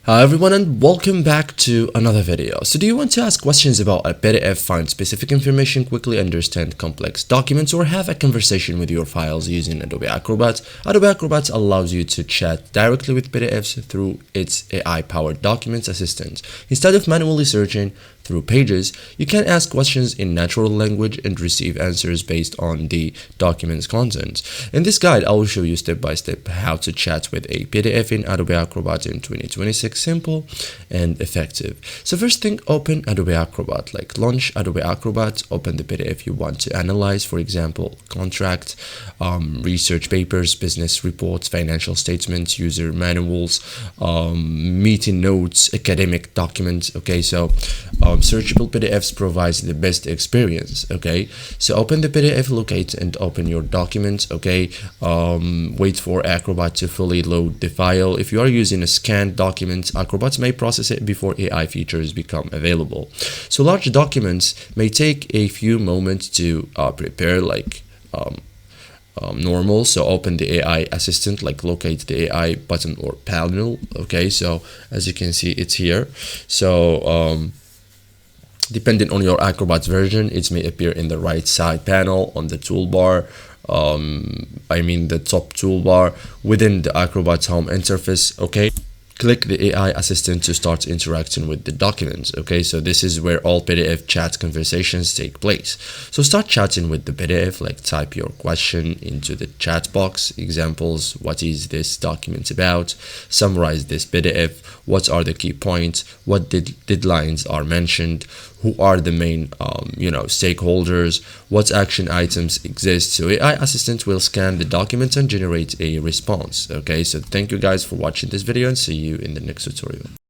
Hi everyone and welcome back to another video. So do you want to ask questions about a PDF, find specific information, quickly understand complex documents, or have a conversation with your files using Adobe Acrobat? Adobe Acrobat allows you to chat directly with PDFs through its AI-powered documents assistant. Instead of manually searching through pages, you can ask questions in natural language and receive answers based on the document's content. In this guide, I will show you step by step how to chat with a PDF in Adobe Acrobat in 2026, simple and effective. So first thing, open Adobe Acrobat, like launch Adobe Acrobat, open the PDF you want to analyze, for example, contract, research papers, business reports, financial statements, user manuals, meeting notes, academic documents. Okay, so searchable PDFs provides the best experience. Okay, so open the PDF, locate and open your documents. Okay, wait for Acrobat to fully load the file. If you are using a scanned document, Acrobat may process it before AI features become available. So large documents may take a few moments to prepare, like normal. So open the AI assistant, like locate the AI button or panel. Okay, so as you can see, it's here. So depending on your Acrobat version, it may appear in the right side panel on the toolbar. The top toolbar within the Acrobat home interface. Okay, click the AI assistant to start interacting with the documents. Okay, so this is where all PDF chat conversations take place. So start chatting with the PDF, like type your question into the chat box. Examples: what is this document about? Summarize this PDF. What are the key points? What deadlines are mentioned? Who are the main stakeholders? What action items exist? So AI assistant will scan the document and generate a response. Okay, so thank you guys for watching this video and see you in the next tutorial.